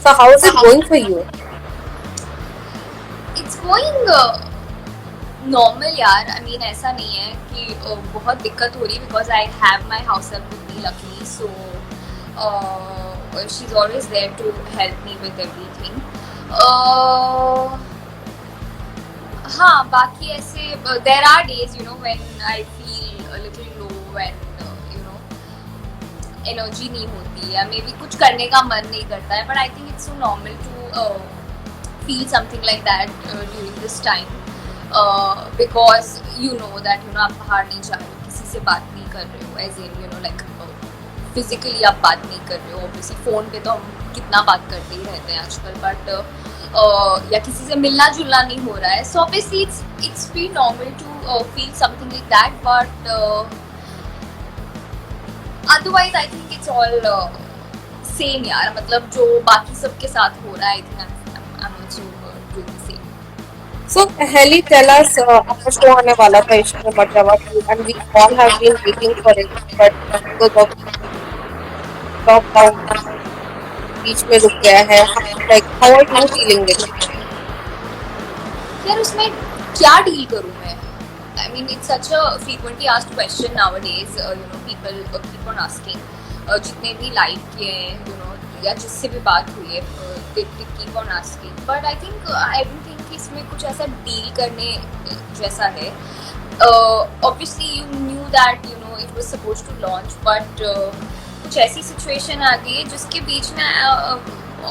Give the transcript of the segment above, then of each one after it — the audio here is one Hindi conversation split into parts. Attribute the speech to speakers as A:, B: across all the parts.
A: So how is it going for you?
B: It's going normal यार. आई मीन ऐसा नहीं है कि बहुत दिक्कत हो रही, because I have my house help with me luckily, so she is always there to help me with everything. हाँ, बाकी ऐसे there are days when I feel a little low, when energy नहीं होती या मे बी कुछ करने का मन नहीं करता है, but I think it's so normal to feel something like that during this time, because आप बाहर नहीं जा रहे हो, किसी से बात नहीं कर रहे हो, एज इन लाइक फिजिकली आप बात नहीं कर रहे हो. ऑब्वियसली फ़ोन पे तो हम कितना बात करते ही रहते हैं आजकल, बट या किसी से मिलना जुलना नहीं हो रहा है. So obviously it's feel normal to feel something like that, but otherwise I think it's all same यार. मतलब जो बाकी सबके साथ हो रहा है, I think I'm also doing the same.
A: So Helly, tell us, आपका शो आने वाला था इश्क में मर जावा 2 and we all have been waiting for it, but because of lockdown बीच में रुक गया है. Like how are you feeling with it?
B: यार उसमें क्या डील करूँ मैं? I mean, it's such a frequently asked question nowadays. People keep on asking. जितने भी लाइक किए हैं, या जिससे भी बात हुई है, they keep on asking. But I think I don't think कि इसमें कुछ ऐसा डील करने जैसा है. Obviously, you knew that it was supposed to launch, but कुछ ऐसी सिचुएशन आ गई जिसके बीच में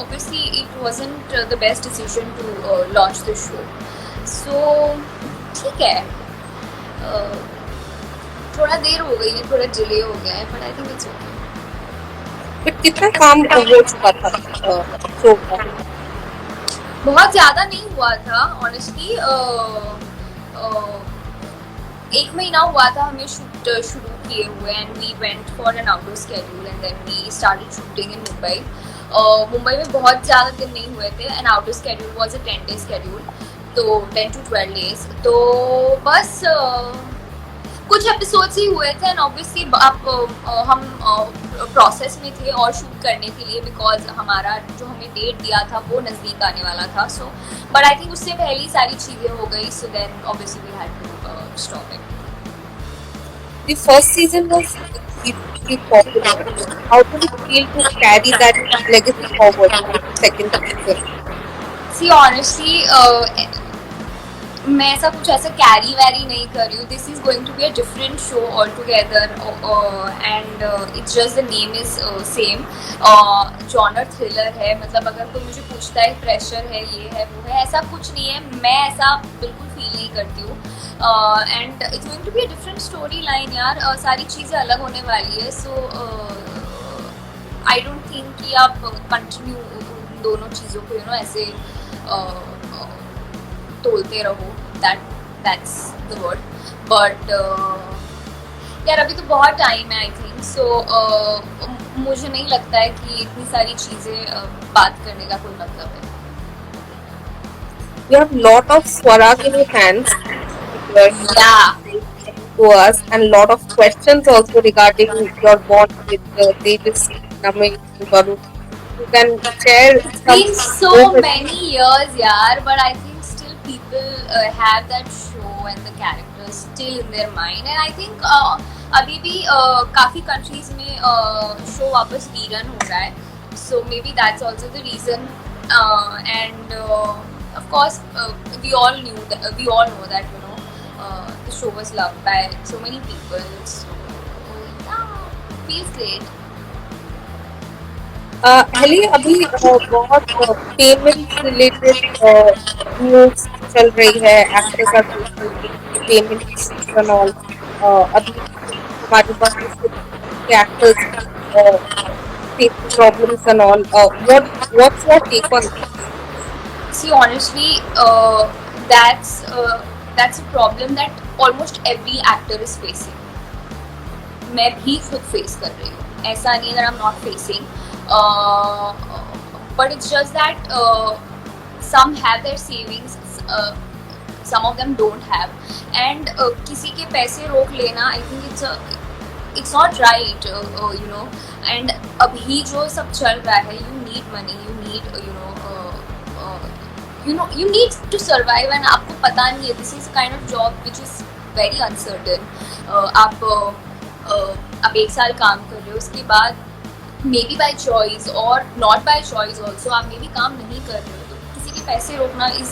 B: obviously it wasn't the best decision to launch the show. So ठीक है, थोड़ा देर हो गई है, थोड़ा डिले हो गया है, but I think it's okay.
A: But कितना काम हो चुका था शो का?
B: बहुत ज़्यादा नहीं हुआ था ऑनेस्टली. 1 महीना हुआ था हमें शूट शुरू किए हुए, and we went for an outdoor schedule and then we started shooting in Mumbai. Mumbai में बहुत ज़्यादा दिन नहीं हुए थे, an outdoor schedule was a 10 day schedule, तो 10 to 12 डेज. तो बस कुछ एपिसोड्स ही हुए थे, एंड ऑब्वियसली हम प्रोसेस में थे और शूट करने के लिए, बिकॉज हमारा जो हमें डेट दिया था वो नज़दीक आने वाला था. सो बट आई थिंक उससे पहले सारी चीज़ें हो गई, so then obviously we had to stop it.
A: The first season was extremely popular. How do you feel to carry that legacy forward with the second season?
B: See honestly मैं ऐसा कैरी वैरी नहीं कर रही हूँ. This is going to be a different show altogether, and it's just the name is same. Genre thriller है, मतलब अगर कोई मुझे पूछता है प्रेशर है, ये है वो है, ऐसा कुछ नहीं है. मैं ऐसा बिल्कुल फील नहीं करती हूँ, and it's going to be a different story line यार. सारी चीज़ें अलग होने वाली है, सो आई डोंट थिंक कि आप कंटिन्यू दोनों चीज़ों को ऐसे तोलते रहो. That's the word. बट यार अभी तो बहुत टाइम है आई थिंक, सो मुझे नहीं लगता है कि इतनी सारी चीज़ें बात करने का कोई मतलब है.
A: You have lot of Swaragini fans
B: Yeah.
A: to us and lot of questions also regarding your bond with Tejas, Ramesh, and Varun. You can share
B: It's
A: some
B: been so
A: moments.
B: many years, yeah, but I think still people have that show and the characters still in their mind, and I think अभी भी काफ़ी countries में show वापस रीरन हो रहा है, so maybe that's also the reason, and of course we all know that the show was loved by so many people, so yeah, feels great.
A: हेली, अभी बहुत पेमेंट रिलेटेड न्यूज चल रही है. Actors are facing payment issues and all. अभी हमारे पास के actors facing problems and all. What's your take on this?
B: See, honestly, that's a problem that almost every actor is facing. मैं भी खुद फेस कर रही हूँ, ऐसा नहीं है that I'm not facing, but it's just that some have their savings, some of them don't have, and किसी के पैसे रोक लेना, I think it's not right, and अभी जो सब चल रहा है, you need money, you need you need to survive, and आपको पता नहीं है, this is kind of job which is very uncertain. आप 1 साल काम कर रहे हो, उसके बाद मे बी बाई चॉइस और नॉट बाई चॉइस ऑल्सो आप मे बी काम नहीं कर रहे हो, तो किसी के पैसे रोकना इज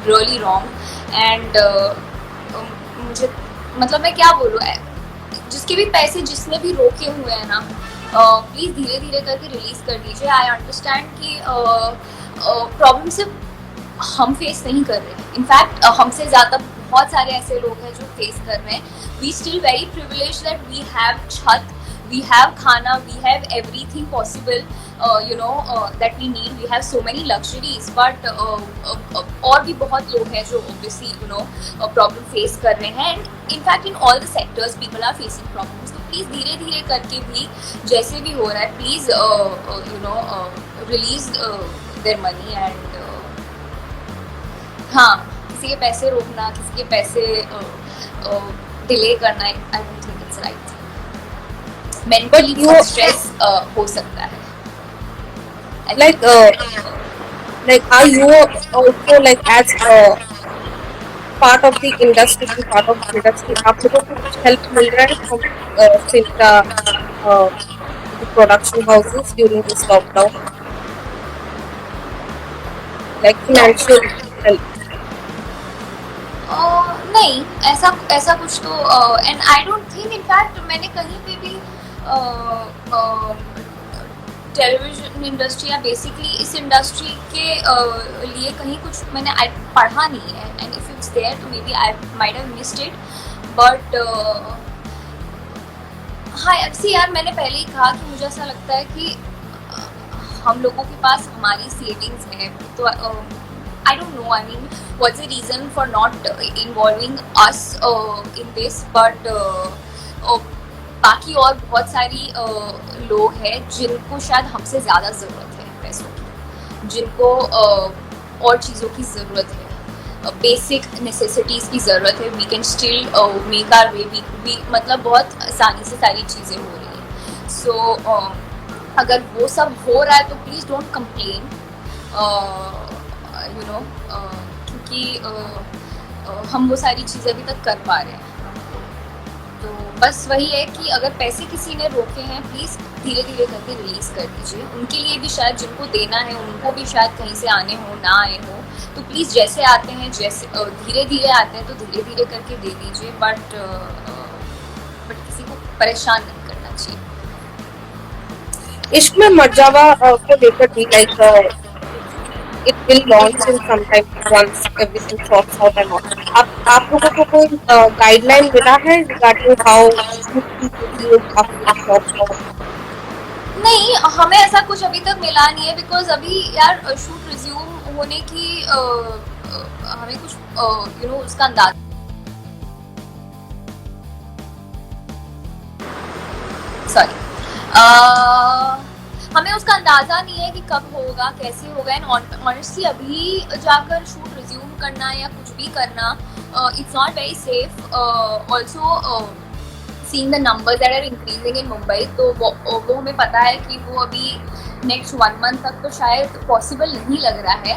B: रियली रॉन्ग। एंड मुझे मतलब मैं क्या बोलूँ, जिसके भी पैसे जिसने भी रोके हुए हैं ना, प्लीज़ धीरे धीरे करके रिलीज कर दीजिए। आई अंडरस्टैंड कि प्रॉब्लम सिर्फ हम फेस नहीं कर रहे हैं, इनफैक्ट हमसे ज़्यादा बहुत सारे ऐसे लोग हैं जो फेस कर रहे हैं। We still very privilege that we have छत, we have khana, we have everything possible, that we need, we have so many luxuries, but और भी बहुत लोग हैं जो obviously problem face कर रहे हैं, and in fact in all the sectors people are facing problems। तो please धीरे धीरे करके भी जैसे भी हो रहा है, please release their money, and हाँ, किसी के पैसे रोकना, किसी के पैसे डिले करना, I don't think it's right। Mentally बहुत स्ट्रेस हो सकता है।
A: like are you also like as part of the industry, part of the industry, आप लोगों को कुछ help मिल रहा है from Cinta, the production houses during this lockdown, like financial help?
B: नहीं, ऐसा कुछ तो, and I don't think, in fact मैंने कहीं पे भी टेलीविजन इंडस्ट्री या बेसिकली इस इंडस्ट्री के लिए कहीं कुछ मैंने पढ़ा नहीं है, एंड इफ इट्स देयर तो maybe I might have missed it, but हाँ सी यार, मैंने पहले ही कहा कि मुझे ऐसा लगता है कि हम लोगों के पास हमारी सेविंग्स है, तो I don't know, I mean, what's the reason for not involving us in this, but बाकी और बहुत सारी लोग हैं जिनको शायद हमसे ज़्यादा ज़रूरत है पैसों की, जिनको और चीज़ों की ज़रूरत है, बेसिक नेसेसिटीज़ की ज़रूरत है। We can still make our way, मतलब बहुत आसानी से सारी चीज़ें हो रही हैं। सो अगर वो सब हो रहा है तो प्लीज़ डोंट कंप्लेन, क्योंकि हम वो सारी चीज़ें अभी तक कर पा रहे हैं। तो बस वही है कि अगर पैसे किसी ने रोके हैं, प्लीज़ धीरे धीरे करके रिलीज़ कर दीजिए। उनके लिए भी शायद, जिनको देना है उनको भी शायद कहीं से आने हो ना आए हो, तो प्लीज़ जैसे आते हैं, जैसे धीरे धीरे आते हैं तो धीरे धीरे करके दे दीजिए, बट किसी को परेशान नहीं करना चाहिए।
A: इश्क में मर जावा को लेकर भी like it will launch in some time once everything sorts out and all. आप लोगों को कोई गाइडलाइन मिला है regarding how you proceed after the lockdown?
B: नहीं, हमें ऐसा कुछ अभी तक मिला नहीं है, बिकॉज अभी यार शूट रिज्यूम होने की हमें कुछ उसका अंदाजा, सॉरी, हमें उसका अंदाजा नहीं है कि कब होगा, कैसे होगा, एंड ऑनेस्टली अभी जाकर शूट रिज्यूम करना या कुछ भी करना, it's not very safe. Also seeing the numbers that are increasing in Mumbai, तो वो हमें पता है कि वो अभी नेक्स्ट 1 मंथ तक तो शायद पॉसिबल नहीं लग रहा है,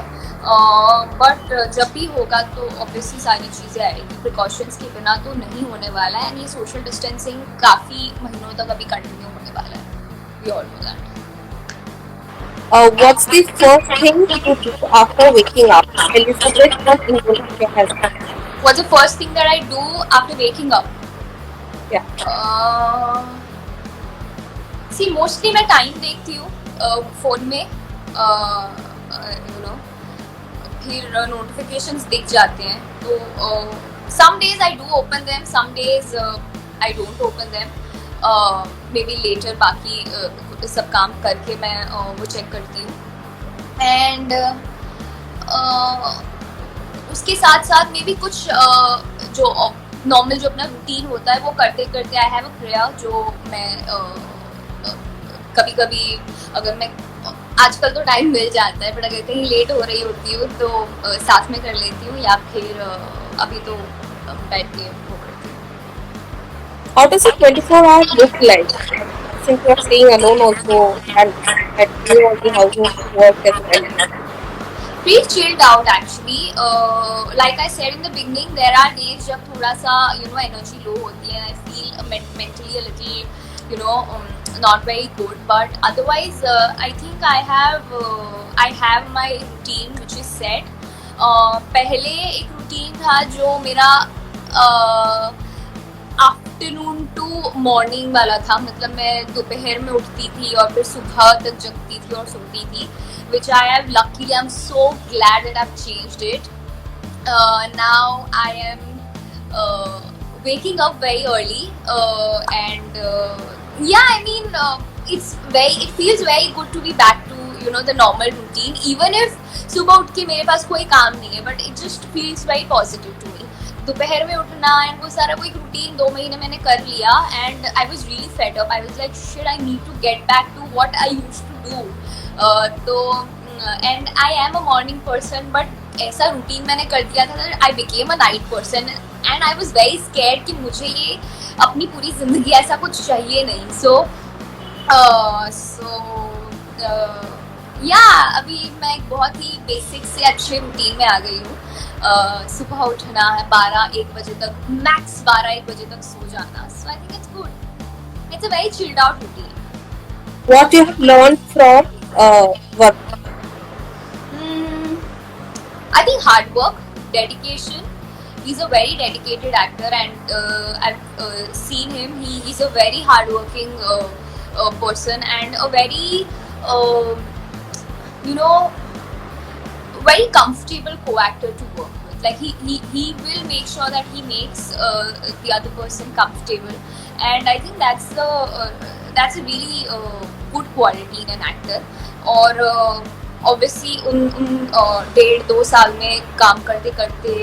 B: बट जब भी होगा तो ऑब्वियसली सारी चीज़ें आएगी, प्रिकॉशंस के बिना तो नहीं होने वाला है, एंड ये सोशल डिस्टेंसिंग काफ़ी महीनों तक अभी कंटिन्यू होने वाला है, we all know that.
A: What's the first thing you do after waking up? Elizabeth from Indonesia has that.
B: What's the first thing that I do after waking up?
A: Yeah.
B: See, mostly मैं टाइम देखती हूँ फ़ोन में, फिर नोटिफिकेशंस दिख जाते हैं, तो some days I do open them, some days I don't open them, maybe later बाकी सब काम करके मैं वो चेक करती हूँ, एंड उसके साथ साथ मे भी कुछ जो नॉर्मल जो अपना रूटीन होता है वो करते करते आई हैव अ प्रेयर, जो मैं कभी कभी, अगर मैं, आजकल तो टाइम मिल जाता है, बट अगर कहीं लेट हो रही होती हूँ तो साथ में कर लेती हूँ, या फिर अभी तो बैठ के वो करती हूँ।
A: How does a 24-hour look like? since you are staying alone also, and doing all the household work as well?
B: Pretty chilled out actually. Like I said in the beginning, there are days जब थोड़ा सा energy low होती है, and I feel mentally a little not very good. But otherwise, I think I have my routine which is set. पहले एक routine था जो मेरा आफ्टरनून टू मॉर्निंग वाला था, मतलब मैं दोपहर में उठती थी और फिर सुबह तक जगती थी और सोती थी, which I have luckily, I'm so glad that I've changed it. Now I am waking up very early, and yeah, I mean, it feels very good to be back to the normal routine, even if सुबह उठ के मेरे पास कोई काम नहीं है, but it just feels very positive to me. दोपहर में उठना एंड वो सारा वो एक रूटीन 2 महीने मैंने कर लिया, and I was really fed up. I was like shit, I need to get back to what I used to do. तो and I am a morning person, but ऐसा रूटीन मैंने कर दिया था, I became a night person, and I was very scared कि मुझे ये अपनी पूरी जिंदगी ऐसा कुछ चाहिए नहीं. या अभी मैं एक बहुत ही बेसिक से अच्छे रूटीन में आ गई हूँ. सुबह उठना है 12-1 बजे तक, मैक्स 12-1 बजे तक सो जाना. So I think it's good. It's a very chilled out routine.
A: What you have learned from work?
B: I think hard work, dedication. He's a very dedicated actor, and I've seen him. He's a very hardworking person, and a very very comfortable co-actor to work with. Like he will make sure that he makes the other person comfortable, and I think that's a really good quality in an actor. और obviously उन 1.5-2 साल में काम करते करते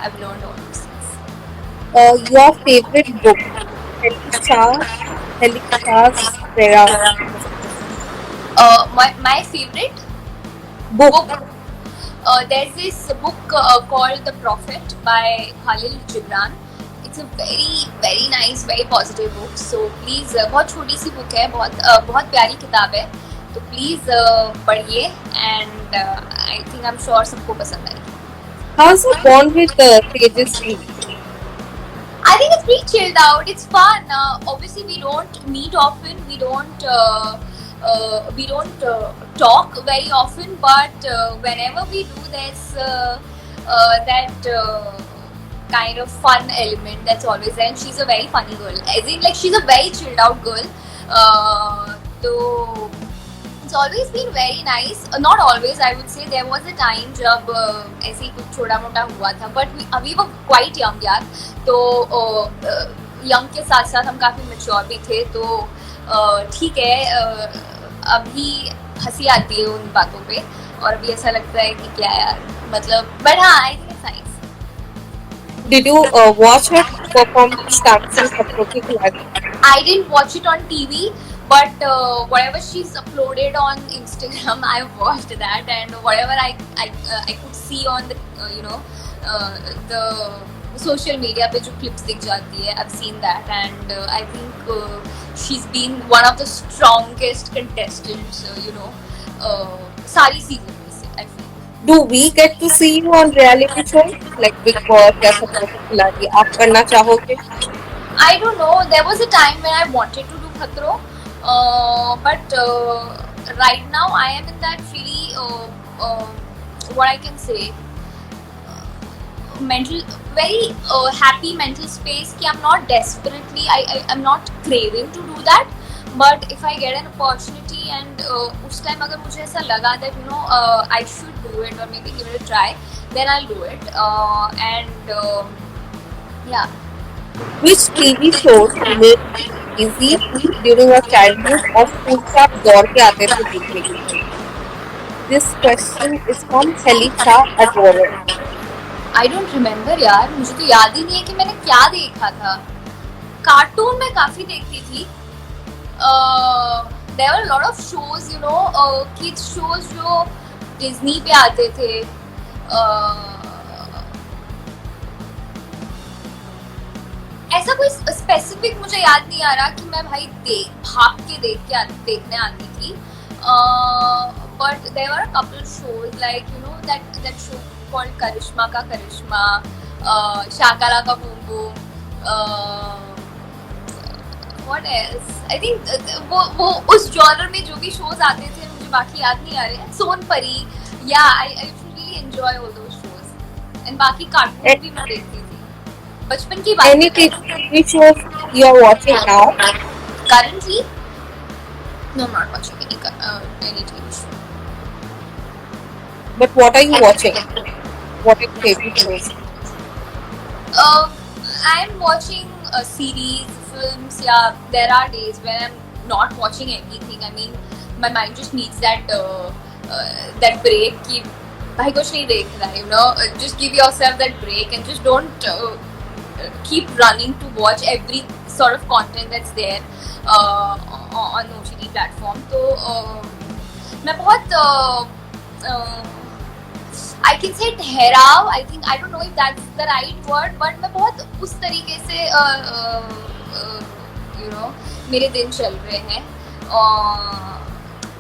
B: I've learned all these things.
A: Your favorite book? Helichal's Prera.
B: My favorite
A: Book.
B: there's this book called The Prophet by Khalil Gibran. It's a very very nice, very positive book. So please, बहुत छोटी सी book है, बहुत प्यारी किताब है, तो प्लीज पढ़िए, and I think I am sure सबको पसंद आएगी.
A: How's your bond with Tejasvi?
B: I think it's pretty chilled out. It's fun. Obviously, we don't meet often. We don't talk very often. But whenever we do, there's that kind of fun element that's always there. And she's a very funny girl. As in, like, she's a very chilled out girl. So it's always been very nice. Not always, I would say. There was a time जब ऐसे ही कुछ छोटा मोटा हुआ था, but we were quite young यार. तो यंग के साथ साथ हम काफी मैच्योर भी थे, तो ठीक है. अभी हंसी आती है उन बातों पे, और अभी ऐसा लगता है कि क्या यार, मतलब, बट हाँ, आई think it's nice.
A: Did you watch her perform dancing Khatron Ke Khiladi?
B: I didn't watch it on TV, but whatever she's uploaded on Instagram, I watched that, and whatever I could see on the the social media पे जो clips दिख जाती है, I've seen that, and I think she's been one of the strongest contestants, सारी season में से, I feel.
A: Do we get to see you on reality shows like Big Boss या Khatron Ke Khiladi? आप करना चाहोगे?
B: I don't know. There was a time when I wanted to do Khatro, but right now I am in that really what I can say, very happy mental space कि I'm not desperately, I'm not craving to do that, but if I get an opportunity and उस time अगर मुझे ऐसा लगा that I should do it or maybe give it a try, then I'll do it, and yeah.
A: Which TV shows made it easy during your childhood और स्कूल से आप दौड़ के आते थे देखने के लिए? This question is from Helicha at Warren.
B: I don't remember यार, मुझे तो याद ही नहीं है कि मैंने क्या देखा था. कार्टून मैं काफी देखती थी. There were a lot of shows, kids shows जो Disney पे आते थे. ऐसा कोई स्पेसिफिक मुझे याद नहीं आ रहा कि मैं भाई भाग के देखने आती थी, but there were a couple shows like you know that show called Karishma का Karishma, Shakalaka boom boom, what else I think वो उस जॉनर में जो भी शोज आते थे मुझे बाकी याद नहीं आ रहे हैं, सोनपरी, या I really enjoy all those shows, and बाकी कार्टून भी मैं देखती थी बचपन की बात।
A: Any TV shows you are watching now?
B: Currently, no, I'm not watching any TV show.
A: But what are you watching? What are your favorite shows?
B: I'm watching series, films. Yeah, there are days when I'm not watching anything. I mean, my mind just needs that break. कि भाई कुछ नहीं देख रहा है, you know. Just give yourself that break and just don't keep running to watch every sort of content that's there on OTT platform. तो मैं बहुत I can say ठहराव, I think, I don't know if that's the right word, but मैं बहुत उस तरीके से you know मेरे दिन चल रहे हैं,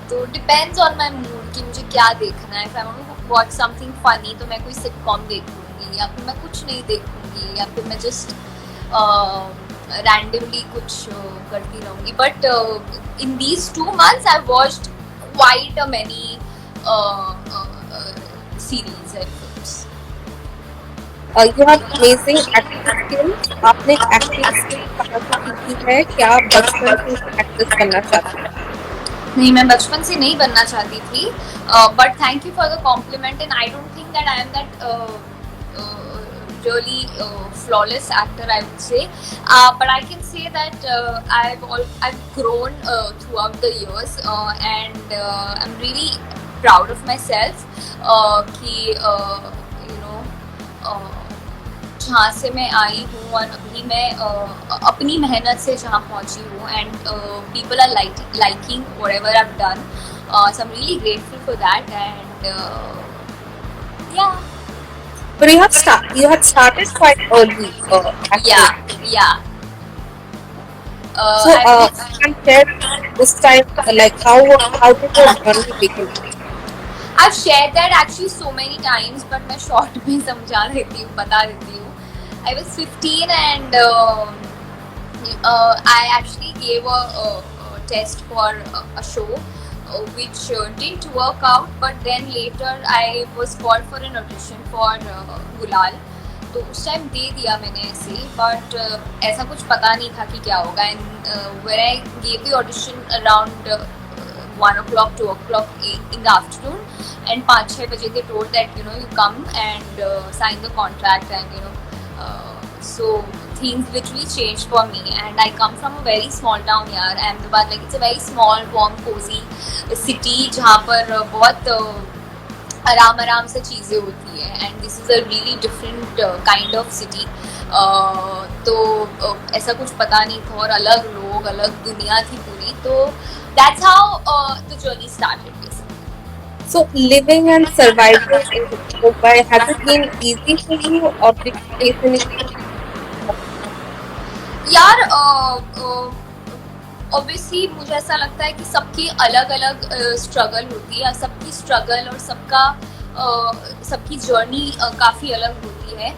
B: तो depends on my mood कि मुझे क्या देखना है. If I want to watch something funny तो मैं कोई sitcom देख लूँगी, या फिर मैं कुछ नहीं देखूँगी, या फिर मैं just randomly कुछ करती रहूँगी. But in these 2 months I've watched quite a many series and films.
A: You have amazing acting skills. आपने acting skills कहाँ से सीखी है? क्या आप बचपन से actress बनना चाहती हैं?
B: नहीं, मैं बचपन से नहीं बनना चाहती थी, but thank you for the compliment, and I don't think that I am that really flawless actor, I would say, but I can say that I've grown throughout the years, and I'm really proud of myself कि you know जहाँ से मैं आई हूँ और अभी मैं अपनी मेहनत से जहाँ पहुँची हूँ, and people are liking whatever I've done, so I'm really grateful for that, and yeah.
A: But you had started quite early. Acting.
B: Yeah.
A: So you can share this time, like how did your journey begin?
B: I've shared that actually so many times, but मैं short में समझा देती हूँ, बता देती हूँ. I was 15 and I actually gave a test for a show which didn't work out, but then later I was called for an audition for Gulal. तो उस टाइम दे दिया मैंने ऐसे, बट ऐसा कुछ पता नहीं था कि क्या होगा. And when I gave the audition around 1 o'clock, 2 o'clock in the afternoon, and 5-6 बजे they told that you know you come and sign the contract, and you know so things literally changed for me. And I come from a very small town here, Ahmedabad. Like it's a very small, warm, cozy city जहाँ पर बहुत आराम से चीज़ें होती है, and this is a really different kind of city. तो ऐसा कुछ पता नहीं था, और अलग लोग, अलग दुनिया थी पूरी. तो that's how the journey started basically.
A: So living and surviving in Mumbai, has it been easy for you, or did you face anything?
B: यार ऑब्वियसली मुझे ऐसा लगता है कि सबकी अलग अलग स्ट्रगल होती है, सबकी स्ट्रगल और सबकी जर्नी काफ़ी अलग होती है.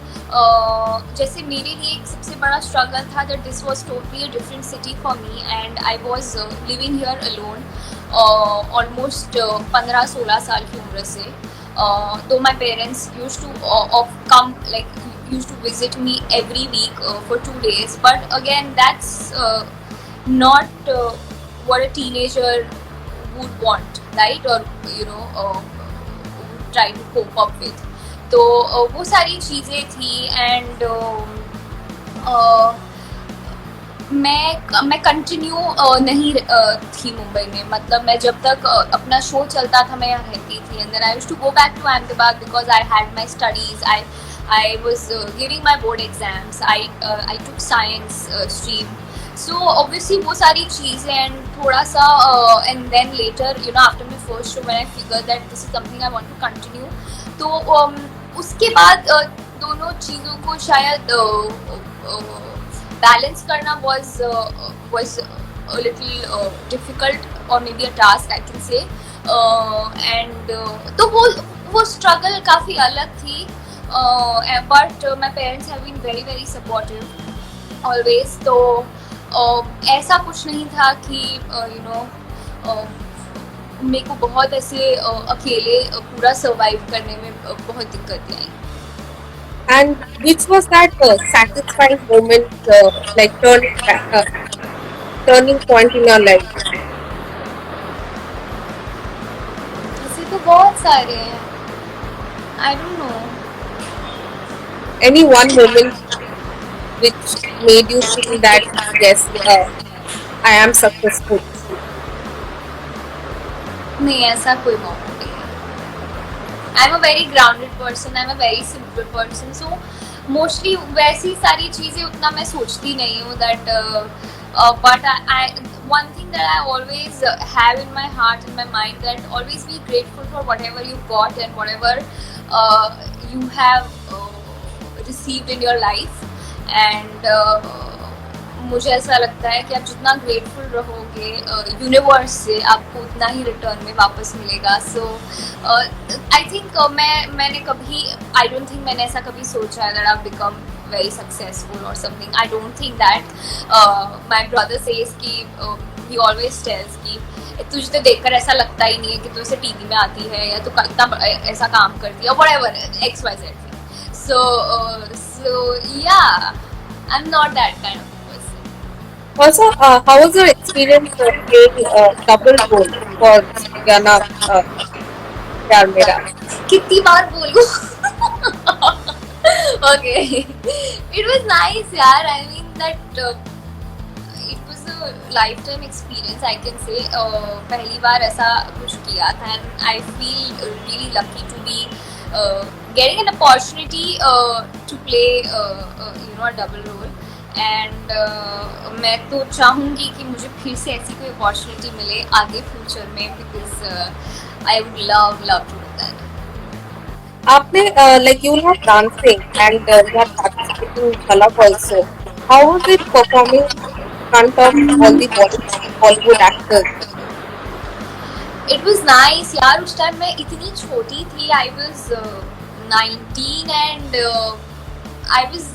B: जैसे मेरे लिए एक सबसे बड़ा स्ट्रगल था that this was totally a different city for me, and I was living here alone almost 15-16 साल की उम्र से. तो my parents used to come like used to visit me every week for 2 days, but again that's not what a teenager would want, right? Or you know try to cope up with. तो वो सारी चीज़ें थी, एंड मैं कंटिन्यू नहीं थी मुंबई में. मतलब मैं जब तक अपना शो चलता था मैं यहाँ रहती थी, and then I used to go back to Ahmedabad because I had my studies. I was giving my board exams. I took science stream. So obviously वो सारी चीज़ें, and थोड़ा सा and then later you know after my first show when I figured that this is something I want to continue. तो उसके बाद दोनों चीज़ों को शायद बैलेंस करना was a little difficult or maybe a task I can say. And तो वो struggle काफी अलग थी. But my parents have been very very supportive always. तो ऐसा कुछ नहीं था कि you know मेरे को बहुत ऐसे अकेले पूरा सर्वाइव करने में बहुत दिक्कतें आई.
A: And which was that satisfying moment, like turning point in your life?
B: ऐसे तो बहुत सारे हैं. I don't know.
A: Any one moment which made you feel that yes, I am successful?
B: नहीं, ऐसा कोई मोमेंट नहीं है. I'm a very grounded person. I'm a very simple person. So mostly वैसी सारी चीजें उतना मैं सोचती नहीं हूँ. That but I one thing that I always have in my heart and my mind, that always be grateful for whatever you got and whatever you have received in your life. And मुझे ऐसा लगता है कि आप जितना ग्रेटफुल रहोगे यूनिवर्स से, आपको उतना ही रिटर्न में वापस मिलेगा. सो आई थिंक मैंने कभी, आई डोंट थिंक मैंने ऐसा कभी सोचा है that I become very successful और something. I don't think that. My brother says कि ही ऑलवेज टेल्स कि तुझे तो देखकर ऐसा लगता ही नहीं है कि तू ऐसे टीवी में आती है या तू इतना ऐसा काम करती है, whatever XYZ. So yeah, I'm not that kind of person.
A: Also, how was your experience playing double role for Gaana Pyar Mera?
B: कितनी बार बोलूं? Okay, it was nice, yaar. I mean that it was a lifetime experience, I can say. पहली बार ऐसा कुछ किया था, and I feel really lucky to be getting an opportunity to play a double role. And मैं तो चाहूँगी कि मुझे फिर से ऐसी कोई अपॉर्चुनिटी मिले आगे फ्यूचर में, because I would love to do that.
A: आपने like you love dancing and you have participated in Jhalak also. How was it performing in front of all the Bollywood actors?
B: It was nice यार. उस टाइम मैं इतनी छोटी थी. I was 19 and I was,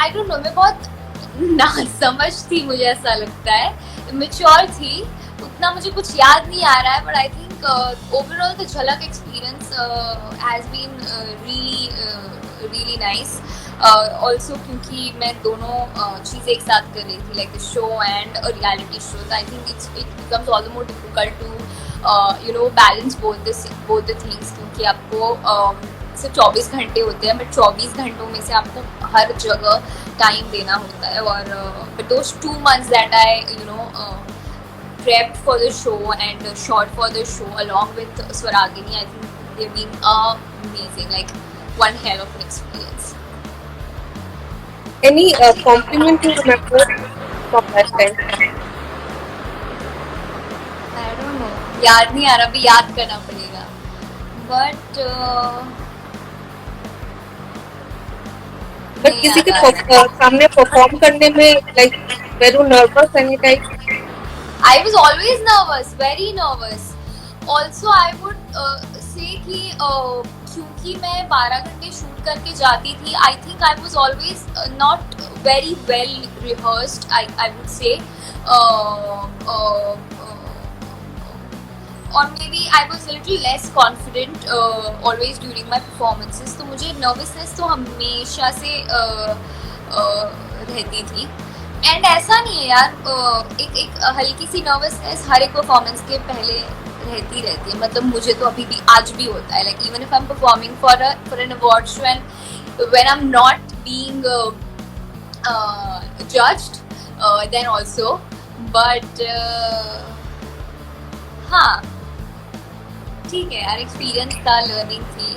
B: I don't know, मैं बहुत ना समझ थी, मुझे ऐसा लगता है. मेच्योर थी, उतना मुझे कुछ याद नहीं आ रहा है. But I think overall the Jhalak experience has been really nice. Also क्योंकि मैं दोनों चीज़ें एक साथ कर रही थी, like the show and a reality show. I think it becomes all the more difficult to balance both the things, क्योंकि आपको सिर्फ 24 घंटे होते हैं, बट 24 घंटों में से आपको हर जगह टाइम देना होता है. और but those 2 months that I prepped for the show and shot for the show along with Swaragini, I think they've been amazing, like one hell of an experience.
A: Any compliment you remember from that time?
B: I don't know, याद नहीं आ रहा, अभी याद करना पड़ेगा. But
A: किसी के सामने परफॉर्म करने में like were you nervous any time?
B: I was always nervous, very nervous. Also, I would say कि क्योंकि मैं 12 घंटे शूट करके जाती थी, I think I was always not very well rehearsed, I would say. Or maybe I was a little less confident always during my performances. तो मुझे nervousness तो हमेशा से रहती थी. एंड ऐसा नहीं है यार, एक हल्की सी नर्वसनेस हर एक परफॉर्मेंस के पहले रहती है. मतलब मुझे तो अभी भी आज भी होता है, like even if I am performing for an award show and when I am not being judged then also. But हाँ ठीक है यार, एक्सपीरियंस था, लर्निंग थी.